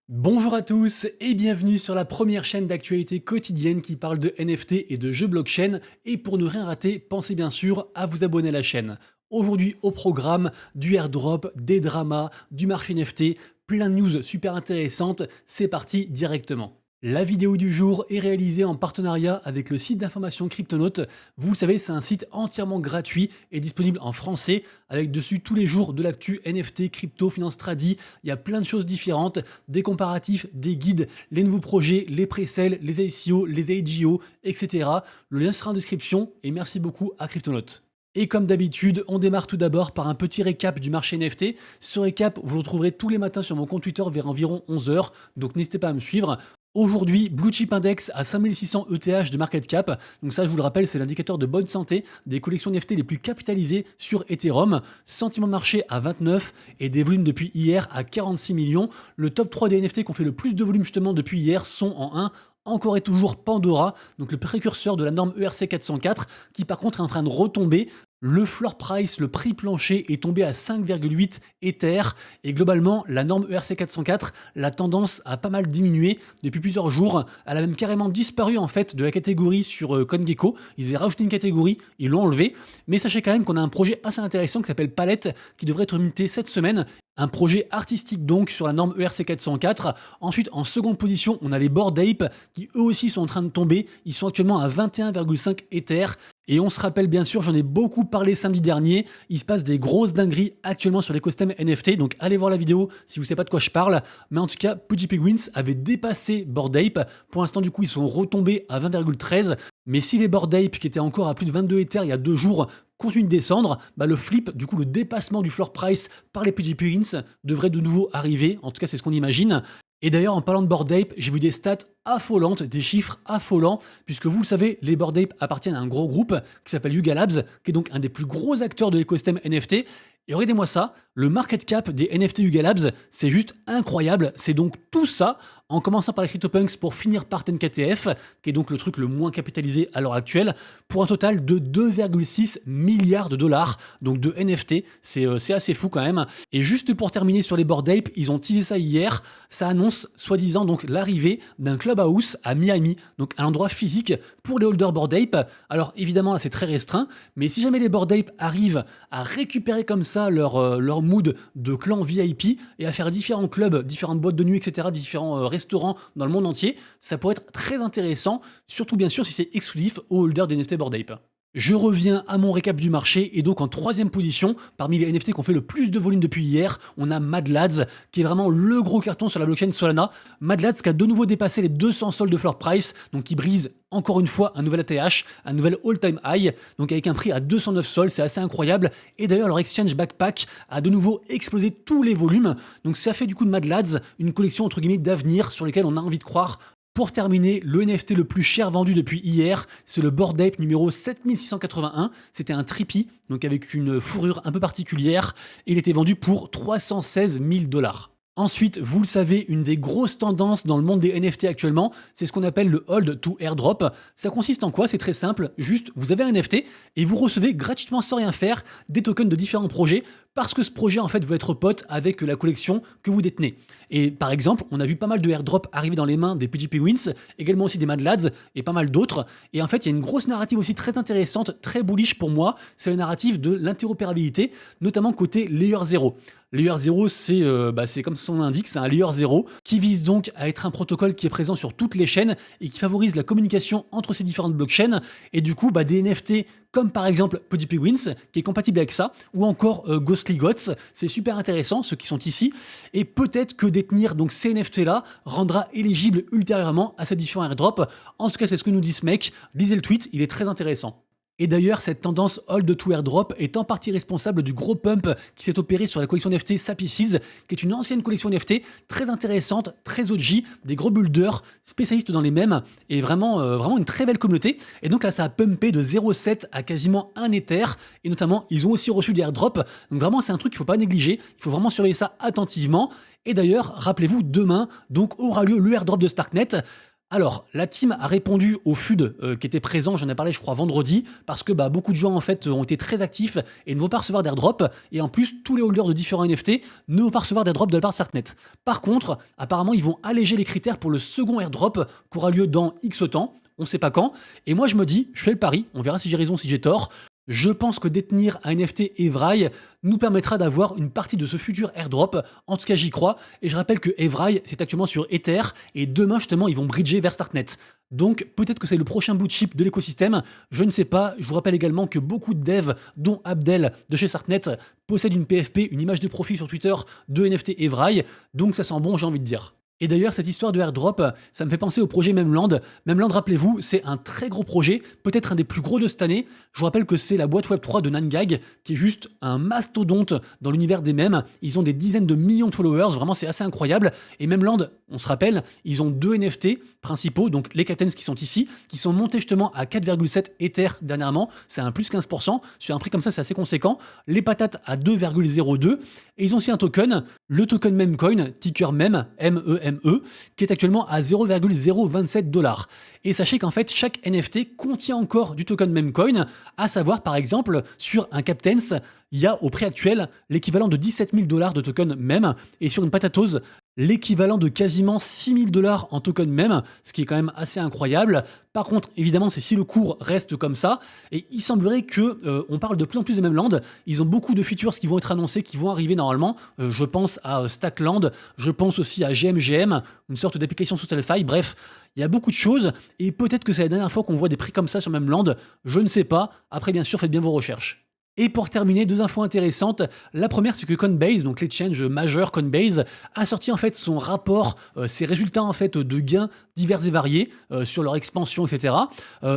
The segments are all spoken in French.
Bonjour à tous et bienvenue sur la première chaîne d'actualité quotidienne qui parle de NFT et de jeux blockchain. Et pour ne rien rater, pensez bien sûr à vous abonner à la chaîne. Aujourd'hui au programme, du airdrop, des dramas, du marché NFT, plein de news super intéressantes. C'est parti directement. La vidéo du jour est réalisée en partenariat avec le site d'information Cryptonautes. Vous le savez, c'est un site entièrement gratuit et disponible en français, avec dessus tous les jours de l'actu NFT, crypto, finance tradi. Il y a plein de choses différentes, des comparatifs, des guides, les nouveaux projets, les pre-sales, les ICO, les AGO, etc. Le lien sera en description et merci beaucoup à Cryptonautes. Et comme d'habitude, on démarre tout d'abord par un petit récap du marché NFT. Ce récap, vous le retrouverez tous les matins sur mon compte Twitter vers environ 11 h, donc n'hésitez pas à me suivre. Aujourd'hui, Blue Chip Index à 5600 ETH de market cap. Donc ça, je vous le rappelle, c'est l'indicateur de bonne santé des collections NFT les plus capitalisées sur Ethereum. Sentiment de marché à 29 et des volumes depuis hier à 46 millions. Le top 3 des NFT qui ont fait le plus de volume justement depuis hier sont en 1. Encore et toujours Pandora, donc le précurseur de la norme ERC 404, qui par contre est en train de retomber. Le floor price, le prix plancher, est tombé à 5,8 Ether et globalement, la norme ERC 404, la tendance a pas mal diminué depuis plusieurs jours. Elle a même carrément disparu en fait de la catégorie sur CoinGecko. Ils avaient rajouté une catégorie, ils l'ont enlevé. Mais sachez quand même qu'on a un projet assez intéressant qui s'appelle Palette qui devrait être minté cette semaine. Un projet artistique donc sur la norme ERC 404. Ensuite, en seconde position, on a les Bored Ape qui eux aussi sont en train de tomber. Ils sont actuellement à 21,5 Ether. Et on se rappelle bien sûr, j'en ai beaucoup parlé samedi dernier, il se passe des grosses dingueries actuellement sur l'écosystème NFT, donc allez voir la vidéo si vous ne savez pas de quoi je parle. Mais en tout cas, Pudgy Penguins avait dépassé Bored Ape. Pour l'instant, du coup, ils sont retombés à 20,13. Mais si les Bored Ape, qui étaient encore à plus de 22 Ether il y a 2 jours, continuent de descendre, le flip, du coup le dépassement du floor price par les Pudgy Penguins devrait de nouveau arriver. En tout cas, c'est ce qu'on imagine. Et d'ailleurs, en parlant de Bored Ape, j'ai vu des stats affolantes, des chiffres affolants, puisque vous le savez, les Bored Ape appartiennent à un gros groupe qui s'appelle Yuga Labs, qui est donc un des plus gros acteurs de l'écosystème NFT. Et regardez-moi ça, le market cap des NFT Yuga Labs, c'est juste incroyable. C'est donc tout ça, en commençant par les CryptoPunks pour finir par TenKTF, qui est donc le truc le moins capitalisé à l'heure actuelle, pour un total de 2,6 milliards de dollars, donc de NFT. C'est assez fou quand même. Et juste pour terminer sur les Bored Ape, ils ont teasé ça hier. Ça annonce, soi-disant, donc l'arrivée d'un clubhouse à Miami, donc un endroit physique pour les holders Bored Ape. Alors évidemment, là c'est très restreint, mais si jamais les Bored Ape arrivent à récupérer comme ça leur mood de clan VIP et à faire différents clubs, différentes boîtes de nuit, etc., différents restaurants dans le monde entier, ça pourrait être très intéressant, surtout bien sûr si c'est exclusif aux holders des NFT Bored Ape. Je reviens à mon récap du marché et donc en troisième position, parmi les NFT qui ont fait le plus de volume depuis hier, on a Mad Lads qui est vraiment le gros carton sur la blockchain Solana. Mad Lads qui a de nouveau dépassé les 200 sols de floor price, donc qui brise encore une fois un nouvel ATH, un nouvel all-time high, donc avec un prix à 209 sols, c'est assez incroyable. Et d'ailleurs leur exchange Backpack a de nouveau explosé tous les volumes, donc ça fait du coup de Mad Lads une collection entre guillemets d'avenir sur lesquelles on a envie de croire. Pour terminer, le NFT le plus cher vendu depuis hier, c'est le Bored Ape numéro 7681. C'était un trippy, donc avec une fourrure un peu particulière, et il était vendu pour 316 000 $. Ensuite, vous le savez, une des grosses tendances dans le monde des NFT actuellement, c'est ce qu'on appelle le hold to airdrop. Ça consiste en quoi? C'est très simple, juste vous avez un NFT et vous recevez gratuitement sans rien faire des tokens de différents projets parce que ce projet en fait veut être pote avec la collection que vous détenez. Et par exemple, on a vu pas mal de airdrops arriver dans les mains des Pudgy Penguins, également aussi des Mad Lads et pas mal d'autres. Et en fait, il y a une grosse narrative aussi très intéressante, très bullish pour moi, c'est la narrative de l'interopérabilité, notamment côté Layer 0. Layer 0, c'est comme son nom l'indique, c'est un Layer 0 qui vise donc à être un protocole qui est présent sur toutes les chaînes et qui favorise la communication entre ces différentes blockchains. Et du coup, des NFT comme par exemple Pudgy Penguins, qui est compatible avec ça, ou encore Ghostly Goats, c'est super intéressant, ceux qui sont ici, et peut-être que détenir donc ces NFT-là rendra éligible ultérieurement à ces différents airdrops. En tout cas, c'est ce que nous dit ce mec, lisez le tweet, il est très intéressant. Et d'ailleurs, cette tendance hold to airdrop est en partie responsable du gros pump qui s'est opéré sur la collection NFT Sappy Seals, qui est une ancienne collection NFT très intéressante, très OG, des gros builders spécialistes dans les mèmes, et vraiment une très belle communauté. Et donc là, ça a pumpé de 0,7 à quasiment 1 Ether, et notamment, ils ont aussi reçu des airdrops. Donc vraiment, c'est un truc qu'il ne faut pas négliger, il faut vraiment surveiller ça attentivement. Et d'ailleurs, rappelez-vous, demain, donc aura lieu le airdrop de Starknet. Alors, la team a répondu au FUD qui était présent, j'en ai parlé je crois vendredi, parce que beaucoup de gens en fait ont été très actifs et ne vont pas recevoir d'airdrop, et en plus tous les holders de différents NFT ne vont pas recevoir d'airdrop de la part de Starknet. Par contre, apparemment ils vont alléger les critères pour le second airdrop qui aura lieu dans X temps, on sait pas quand, et moi je me dis, je fais le pari, on verra si j'ai raison, si j'ai tort. Je pense que détenir un NFT Evrail nous permettra d'avoir une partie de ce futur airdrop. En tout cas, j'y crois. Et je rappelle que Evrail, c'est actuellement sur Ether. Et demain, justement, ils vont bridger vers Starknet. Donc, peut-être que c'est le prochain bout de chip de l'écosystème. Je ne sais pas. Je vous rappelle également que beaucoup de devs, dont Abdel de chez Starknet, possèdent une PFP, une image de profil sur Twitter de NFT Evrail. Donc, ça sent bon, j'ai envie de dire. Et d'ailleurs, cette histoire de airdrop, ça me fait penser au projet Memland. Memland, rappelez-vous, c'est un très gros projet, peut-être un des plus gros de cette année. Je vous rappelle que c'est la boîte Web3 de NineGag, qui est juste un mastodonte dans l'univers des mèmes. Ils ont des dizaines de millions de followers, vraiment c'est assez incroyable. Et Memland, on se rappelle, ils ont 2 NFT principaux, donc les Captains qui sont ici, qui sont montés justement à 4,7 Ether dernièrement. C'est un plus 15%. Sur un prix comme ça, c'est assez conséquent. Les patates à 2,02. Et ils ont aussi un token, le token Memcoin, ticker Mem, M-E-M-E, qui est actuellement à 0,027 $. Et sachez qu'en fait, chaque NFT contient encore du token Memcoin, à savoir par exemple, sur un Captains, il y a au prix actuel l'équivalent de 17 000 $ de token Mem, et sur une Patatose, l'équivalent de quasiment 6 000 $ en token Mem, ce qui est quand même assez incroyable. Par contre, évidemment, c'est si le cours reste comme ça, et il semblerait que on parle de plus en plus de Memland. Ils ont beaucoup de features qui vont être annoncés, qui vont arriver normalement. Je pense à Stackland, je pense aussi à GMGM, une sorte d'application sous Delphi. Bref, il y a beaucoup de choses, et peut-être que c'est la dernière fois qu'on voit des prix comme ça sur Memland. Je ne sais pas. Après, bien sûr, faites bien vos recherches. Et pour terminer, 2 infos intéressantes. La première, c'est que Coinbase, donc l'exchange majeur Coinbase, a sorti en fait son rapport, ses résultats en fait de gains divers et variés sur leur expansion, etc.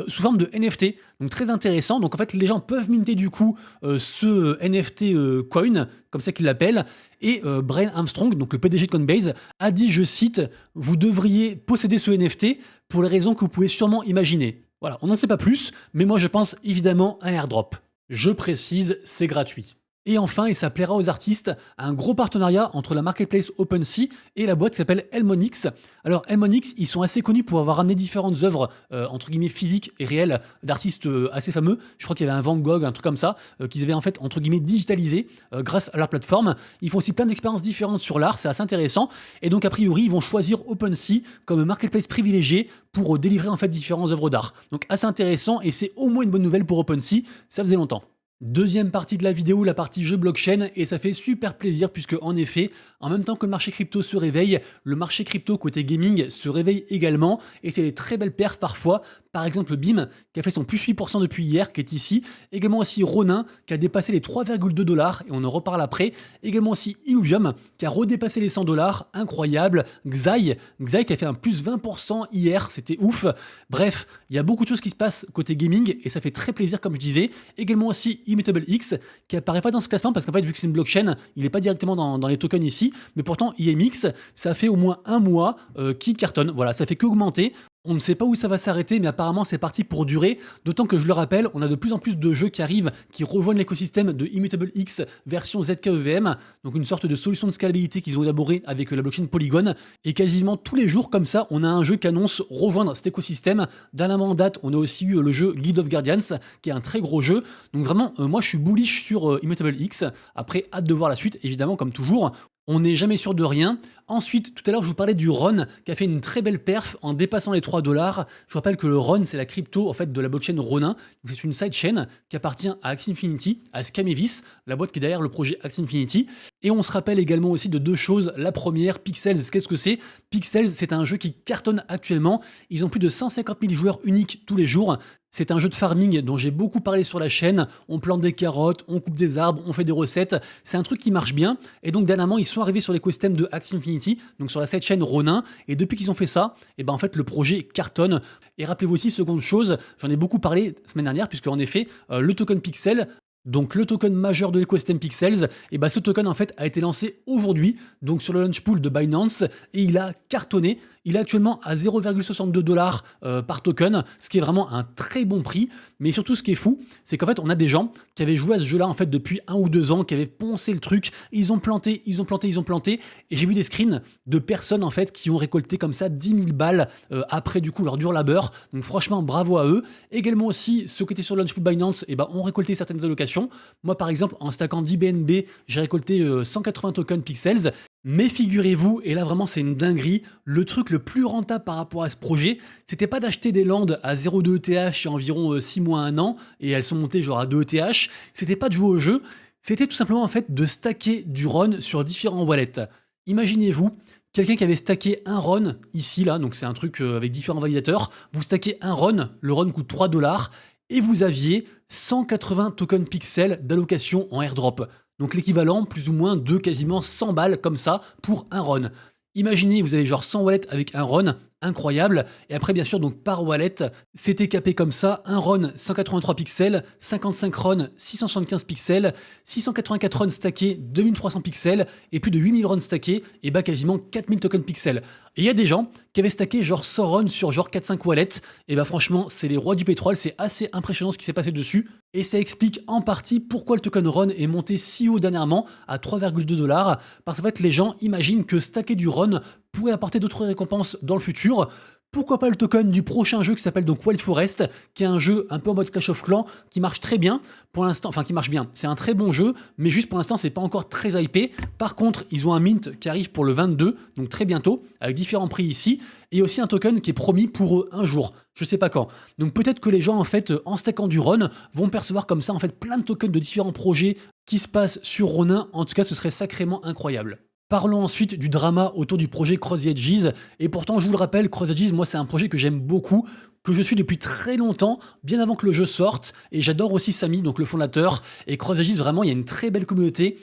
Sous forme de NFT. Donc très intéressant. Donc en fait, les gens peuvent minter du coup ce NFT coin, comme ça qu'ils l'appellent. Et Brian Armstrong, donc le PDG de Coinbase, a dit, je cite, vous devriez posséder ce NFT pour les raisons que vous pouvez sûrement imaginer. Voilà, on n'en sait pas plus, mais moi je pense évidemment à un airdrop. Je précise, c'est gratuit. Et enfin, et ça plaira aux artistes, un gros partenariat entre la marketplace OpenSea et la boîte qui s'appelle Elmonix. Alors Elmonix, ils sont assez connus pour avoir ramené différentes œuvres entre guillemets physiques et réelles d'artistes assez fameux. Je crois qu'il y avait un Van Gogh, un truc comme ça, qu'ils avaient en fait entre guillemets digitalisé grâce à leur plateforme. Ils font aussi plein d'expériences différentes sur l'art, c'est assez intéressant. Et donc a priori, ils vont choisir OpenSea comme marketplace privilégié pour délivrer en fait différentes œuvres d'art. Donc assez intéressant, et c'est au moins une bonne nouvelle pour OpenSea, ça faisait longtemps. Deuxième partie de la vidéo, la partie jeu blockchain, et ça fait super plaisir puisque en effet, en même temps que le marché crypto se réveille, le marché crypto côté gaming se réveille également, et c'est des très belles perfs parfois. Par exemple BIM qui a fait son plus 8% depuis hier, qui est ici. Également aussi Ronin qui a dépassé les 3,2 $, et on en reparle après. Également aussi Illuvium qui a redépassé les 100 $, incroyable. Xai qui a fait un plus 20% hier, c'était ouf. Bref, il y a beaucoup de choses qui se passent côté gaming, et ça fait très plaisir comme je disais. Également aussi Immutable X qui apparaît pas dans ce classement parce qu'en fait vu que c'est une blockchain, il n'est pas directement dans les tokens ici, mais pourtant IMX, ça fait au moins un mois qui cartonne. Voilà, ça fait qu'augmenter. On ne sait pas où ça va s'arrêter, mais apparemment c'est parti pour durer, d'autant que je le rappelle, on a de plus en plus de jeux qui arrivent, qui rejoignent l'écosystème de Immutable X version ZKEVM, donc une sorte de solution de scalabilité qu'ils ont élaborée avec la blockchain Polygon, et quasiment tous les jours comme ça, on a un jeu qui annonce rejoindre cet écosystème. Dernièrement en date, on a aussi eu le jeu Guild of Guardians, qui est un très gros jeu, donc vraiment, moi je suis bullish sur Immutable X, après hâte de voir la suite, évidemment comme toujours. On n'est jamais sûr de rien. Ensuite, tout à l'heure, je vous parlais du RON qui a fait une très belle perf en dépassant les 3 $. Je vous rappelle que le RON, c'est la crypto en fait de la blockchain Ronin. C'est une sidechain qui appartient à Axie Infinity, à Scamevis, la boîte qui est derrière le projet Axie Infinity. Et on se rappelle également aussi de 2 choses. La première, Pixels, qu'est-ce que c'est? Pixels, c'est un jeu qui cartonne actuellement. Ils ont plus de 150 000 joueurs uniques tous les jours. C'est un jeu de farming dont j'ai beaucoup parlé sur la chaîne. On plante des carottes, on coupe des arbres, on fait des recettes. C'est un truc qui marche bien. Et donc dernièrement, ils sont arrivés sur l'écosystème de Axie Infinity, donc sur la sidechain Ronin. Et depuis qu'ils ont fait ça, et ben en fait le projet cartonne. Et rappelez-vous aussi, seconde chose, j'en ai beaucoup parlé la semaine dernière, puisque en effet, le token Pixel Donc le token majeur de l'écosystème Pixels, et bah ce token en fait a été lancé aujourd'hui, donc sur le launch pool de Binance, et il a cartonné. Il est actuellement à 0,62 dollars par token, ce qui est vraiment un très bon prix. Mais surtout, ce qui est fou, c'est qu'en fait, on a des gens qui avaient joué à ce jeu-là en fait depuis 1 ou 2 ans, qui avaient poncé le truc, ils ont planté, ils ont planté, ils ont planté. Et j'ai vu des screens de personnes en fait qui ont récolté comme ça 10 000 balles après du coup leur dur labeur. Donc franchement, bravo à eux. Également aussi, ceux qui étaient sur le launch pool Binance, et ben, ont récolté certaines allocations. Moi, par exemple, en stackant 10 BNB, j'ai récolté 180 tokens Pixels. Mais figurez-vous, et là vraiment c'est une dinguerie, le truc le plus rentable par rapport à ce projet, c'était pas d'acheter des landes à 0,2 ETH il y a environ 6 mois, 1 an, et elles sont montées genre à 2 ETH, c'était pas de jouer au jeu, c'était tout simplement en fait de stacker du RON sur différents wallets. Imaginez-vous, quelqu'un qui avait stacké un RON, ici là, donc c'est un truc avec différents validateurs, vous stackez un RON, le RON coûte 3 dollars, et vous aviez 180 tokens pixels d'allocation en airdrop. Donc l'équivalent plus ou moins de quasiment 100 balles comme ça pour un RON. Imaginez, vous avez genre 100 wallets avec un RON, incroyable. Et après, bien sûr, donc par wallet, c'était capé comme ça, un RON 183 pixels, 55 RON 675 pixels, 684 RON stackés 2300 pixels, et plus de 8000 RON stackés, et bah quasiment 4000 tokens pixels. Et il y a des gens qui avaient stacké genre 100 RON sur genre 4-5 wallets, et bah franchement, c'est les rois du pétrole, c'est assez impressionnant ce qui s'est passé dessus, et ça explique en partie pourquoi le token RON est monté si haut dernièrement, à 3,2 dollars, parce qu'en fait les gens imaginent que stacker du RON pourrait apporter d'autres récompenses dans le futur. Pourquoi pas le token du prochain jeu qui s'appelle donc Wild Forest, qui est un jeu un peu en mode Clash of Clans, qui marche très bien pour l'instant, enfin qui marche bien, c'est un très bon jeu, mais juste pour l'instant c'est pas encore très hypé. Par contre, ils ont un mint qui arrive pour le 22, donc très bientôt, avec différents prix ici, et aussi un token qui est promis pour un jour, je sais pas quand. Donc peut-être que les gens en fait, en stackant du RON, vont percevoir comme ça en fait plein de tokens de différents projets qui se passent sur Ronin. En tout cas, ce serait sacrément incroyable. Parlons ensuite du drama autour du projet Cross the Edges. Et pourtant, je vous le rappelle, Cross the Edges, moi, c'est un projet que j'aime beaucoup, que je suis depuis très longtemps, bien avant que le jeu sorte. Et j'adore aussi Samy, donc le fondateur. Et Cross the Edges, vraiment, il y a une très belle communauté,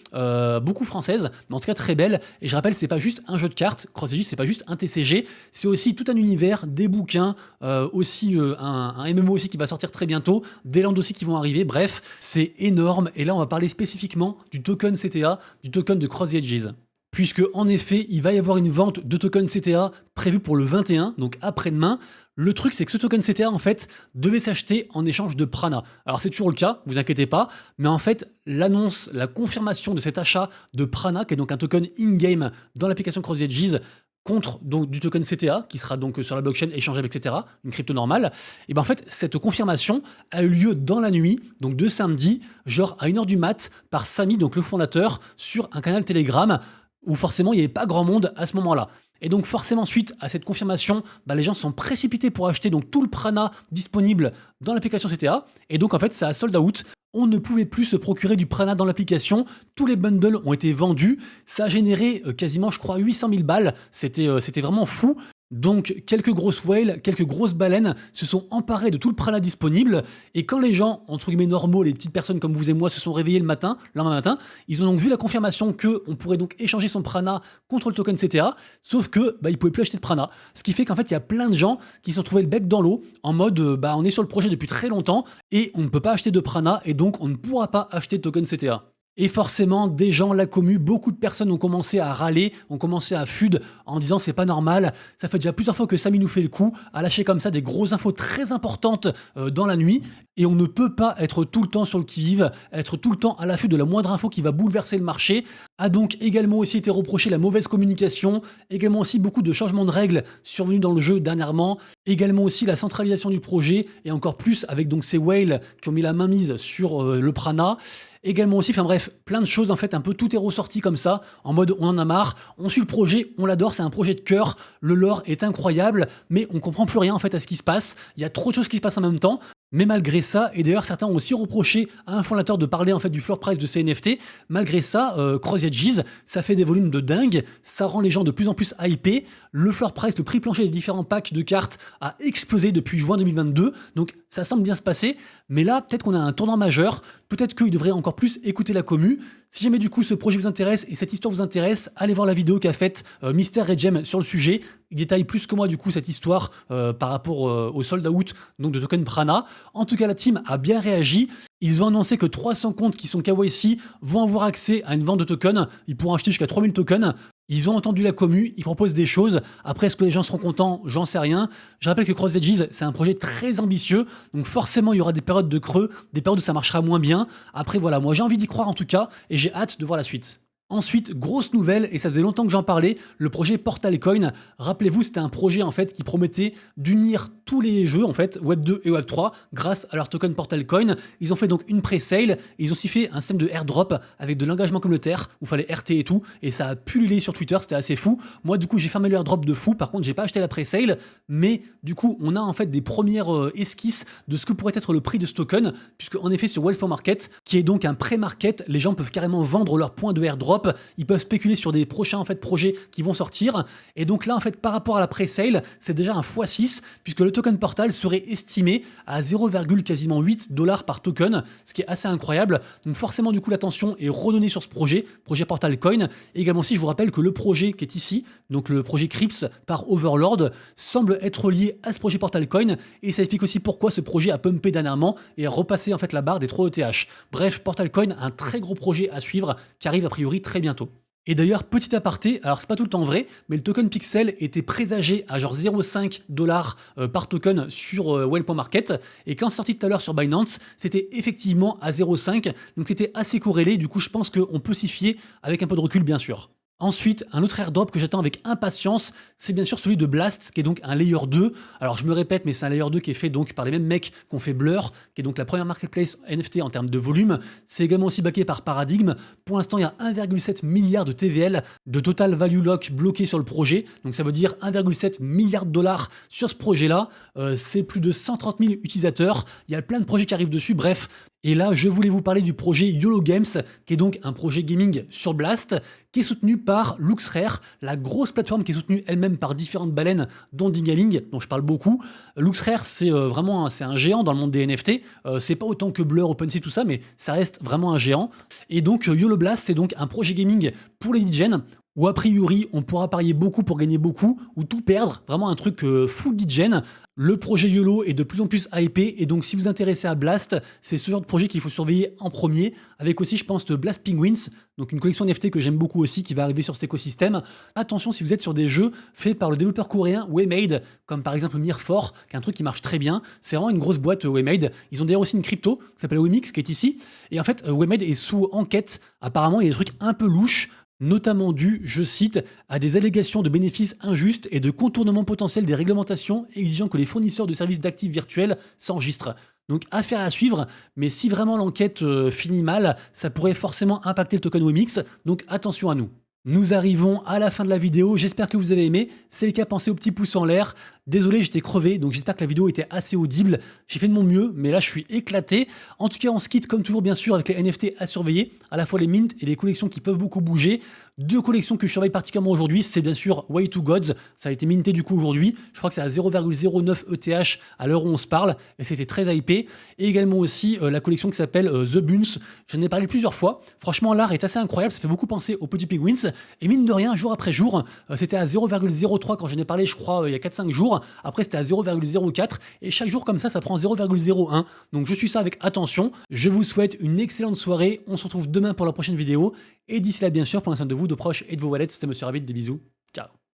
beaucoup française, mais en tout cas très belle. Et je rappelle, c'est pas juste un jeu de cartes. Cross the Edges, c'est pas juste un TCG. C'est aussi tout un univers, des bouquins, aussi un MMO aussi qui va sortir très bientôt, des landes aussi qui vont arriver. Bref, c'est énorme. Et là, on va parler spécifiquement du token CTA, du token de Cross the Edges. Puisque en effet, il va y avoir une vente de token CTA prévue pour le 21, donc après-demain. Le truc, c'est que ce token CTA, en fait, devait s'acheter en échange de Prana. Alors c'est toujours le cas, vous inquiétez pas, mais en fait, l'annonce, la confirmation de cet achat de Prana, qui est donc un token in-game dans l'application Cross the Edges, contre donc du token CTA, qui sera donc sur la blockchain échangeable, etc., une crypto normale, et ben en fait, cette confirmation a eu lieu dans la nuit, donc de samedi, genre à 1h du mat, par Samy, donc le fondateur, sur un canal Telegram, où forcément il n'y avait pas grand monde à ce moment-là. Et donc forcément suite à cette confirmation, bah, les gens sont précipités pour acheter donc tout le prana disponible dans l'application CTA, et donc en fait ça a sold out. On ne pouvait plus se procurer du prana dans l'application, tous les bundles ont été vendus, ça a généré quasiment je crois 800 000 balles, c'était vraiment fou. Donc quelques grosses whales, quelques grosses baleines se sont emparées de tout le prana disponible, et quand les gens, entre guillemets normaux, les petites personnes comme vous et moi se sont réveillés le lendemain matin, ils ont donc vu la confirmation qu'on pourrait donc échanger son prana contre le token CTA, sauf que bah, ils pouvaient plus acheter de prana. Ce qui fait qu'en fait il y a plein de gens qui se sont trouvés le bec dans l'eau, en mode bah on est sur le projet depuis très longtemps, et on ne peut pas acheter de prana, et donc on ne pourra pas acheter de token CTA. Et forcément, des gens la commu, beaucoup de personnes ont commencé à râler, ont commencé à FUD en disant c'est pas normal, ça fait déjà plusieurs fois que Samy nous fait le coup, à lâcher comme ça des grosses infos très importantes dans la nuit, et on ne peut pas être tout le temps sur le qui-vive, être tout le temps à l'affût de la moindre info qui va bouleverser le marché. A donc également aussi été reproché la mauvaise communication, également aussi beaucoup de changements de règles survenus dans le jeu dernièrement, également aussi la centralisation du projet, et encore plus avec donc ces whales qui ont mis la main mise sur le prana. Également aussi, enfin bref, plein de choses en fait, un peu tout est ressorti comme ça, en mode on en a marre, on suit le projet, on l'adore, c'est un projet de cœur, le lore est incroyable, mais on comprend plus rien en fait à ce qui se passe, il y a trop de choses qui se passent en même temps. Mais malgré ça, et d'ailleurs certains ont aussi reproché à un fondateur de parler en fait du floor price de ces NFT, malgré ça, Cross the Edges, ça fait des volumes de dingue, ça rend les gens de plus en plus hypés, le floor price, le prix plancher des différents packs de cartes a explosé depuis juin 2022, donc ça semble bien se passer, mais là peut-être qu'on a un tournant majeur, peut-être qu'il devrait encore plus écouter la commu. Si jamais du coup ce projet vous intéresse et cette histoire vous intéresse, allez voir la vidéo qu'a faite Mister Regem sur le sujet. Il détaille plus que moi du coup cette histoire par rapport au sold out donc de token Prana. En tout cas la team a bien réagi Ils ont annoncé que 300 comptes qui sont KYC vont avoir accès à une vente de tokens. Ils pourront acheter jusqu'à 3000 tokens. Ils ont entendu la commu, ils proposent des choses. Après, est-ce que les gens seront contents? J'en sais rien. Je rappelle que Cross Edges, c'est un projet très ambitieux. Donc forcément, il y aura des périodes de creux, des périodes où ça marchera moins bien. Après, voilà, moi j'ai envie d'y croire en tout cas et j'ai hâte de voir la suite. Ensuite, grosse nouvelle, et ça faisait longtemps que j'en parlais, le projet Portal Coin. Rappelez-vous, c'était un projet en fait qui promettait d'unir tous les jeux en fait, Web 2 et Web 3, grâce à leur token Portal Coin. Ils ont fait donc une pré-sale, et ils ont aussi fait un système de airdrop avec de l'engagement communautaire, où il fallait RT et tout, et ça a pullulé sur Twitter, c'était assez fou. Moi du coup j'ai fermé le airdrop de fou, par contre j'ai pas acheté la pré-sale, mais du coup on a en fait des premières esquisses de ce que pourrait être le prix de ce token, puisque en effet sur Well4Market, qui est donc un pré-market, les gens peuvent carrément vendre leurs points de airdrop. Ils peuvent spéculer sur des prochains en fait, projets qui vont sortir. Et donc là, en fait, par rapport à la pré-sale, c'est déjà un x6, puisque le token Portal serait estimé à 0,8 $ par token, ce qui est assez incroyable. Donc forcément, du coup, l'attention est redonnée sur ce projet Portal Coin. Et également aussi, je vous rappelle que le projet qui est ici, donc le projet Crips par Overlord, semble être lié à ce projet Portal Coin. Et ça explique aussi pourquoi ce projet a pumpé dernièrement et a repassé en fait la barre des 3 ETH. Bref, Portal Coin, un très gros projet à suivre qui arrive a priori très bientôt. Et d'ailleurs, petit aparté, alors c'est pas tout le temps vrai, mais le token Pixel était présagé à genre 0,5 $ par token sur Well.market, et quand c'est sorti tout à l'heure sur Binance, c'était effectivement à 0,5, donc c'était assez corrélé, du coup je pense qu'on peut s'y fier avec un peu de recul bien sûr. Ensuite, un autre airdrop que j'attends avec impatience, c'est bien sûr celui de Blast, qui est donc un layer 2. Alors je me répète, mais c'est un layer 2 qui est fait donc par les mêmes mecs qu'on fait Blur, qui est donc la première marketplace NFT en termes de volume. C'est également aussi backé par Paradigm. Pour l'instant, il y a 1,7 milliard de TVL de total value lock bloqué sur le projet. Donc ça veut dire 1,7 milliard de dollars sur ce projet-là. C'est plus de 130 000 utilisateurs. Il y a plein de projets qui arrivent dessus. Bref. Et là, je voulais vous parler du projet YOLO Games, qui est donc un projet gaming sur Blast, qui est soutenu par LuxRare, la grosse plateforme qui est soutenue elle-même par différentes baleines, dont Dingaling, dont je parle beaucoup. LuxRare, c'est vraiment c'est un géant dans le monde des NFT. C'est pas autant que Blur, OpenSea, tout ça, mais ça reste vraiment un géant. Et donc, YOLO Blast, c'est donc un projet gaming pour les DJs, où a priori on pourra parier beaucoup pour gagner beaucoup, ou tout perdre, vraiment un truc full DJen. Le projet YOLO est de plus en plus hypé, et donc si vous vous intéressez à Blast, c'est ce genre de projet qu'il faut surveiller en premier, avec aussi je pense de Blast Penguins, donc une collection NFT que j'aime beaucoup aussi, qui va arriver sur cet écosystème. Attention si vous êtes sur des jeux faits par le développeur coréen Waymade, comme par exemple Mirror, qui est un truc qui marche très bien, c'est vraiment une grosse boîte Waymade. Ils ont d'ailleurs aussi une crypto qui s'appelle Wemix, qui est ici, et en fait Waymade est sous enquête, apparemment il y a des trucs un peu louches, notamment dû, je cite, à des allégations de bénéfices injustes et de contournement potentiel des réglementations exigeant que les fournisseurs de services d'actifs virtuels s'enregistrent. Donc affaire à suivre, mais si vraiment l'enquête finit mal, ça pourrait forcément impacter le token Wemix, donc attention à nous. Nous arrivons à la fin de la vidéo, j'espère que vous avez aimé. C'est le cas, pensez au petit pouce en l'air. Désolé, j'étais crevé, donc j'espère que la vidéo était assez audible. J'ai fait de mon mieux, mais là je suis éclaté. En tout cas, on se quitte comme toujours bien sûr avec les NFT à surveiller, à la fois les mints et les collections qui peuvent beaucoup bouger. 2 collections que je surveille particulièrement aujourd'hui, c'est bien sûr Way to Gods, ça a été minté du coup aujourd'hui. Je crois que c'est à 0,09 ETH à l'heure où on se parle, et c'était très hypé. Et également aussi la collection qui s'appelle The Buns. J'en ai parlé plusieurs fois. Franchement, l'art est assez incroyable, ça fait beaucoup penser aux petits Penguins. Et mine de rien, jour après jour, c'était à 0,03 quand j'en ai parlé, je crois, il y a 4-5 jours. Après, c'était à 0,04. Et chaque jour comme ça prend 0,01. Donc je suis ça avec attention. Je vous souhaite une excellente soirée. On se retrouve demain pour la prochaine vidéo. Et d'ici là, bien sûr, prenez soin de vous, de proches et de vos wallets. C'était Monsieur Rabbit, des bisous. Ciao.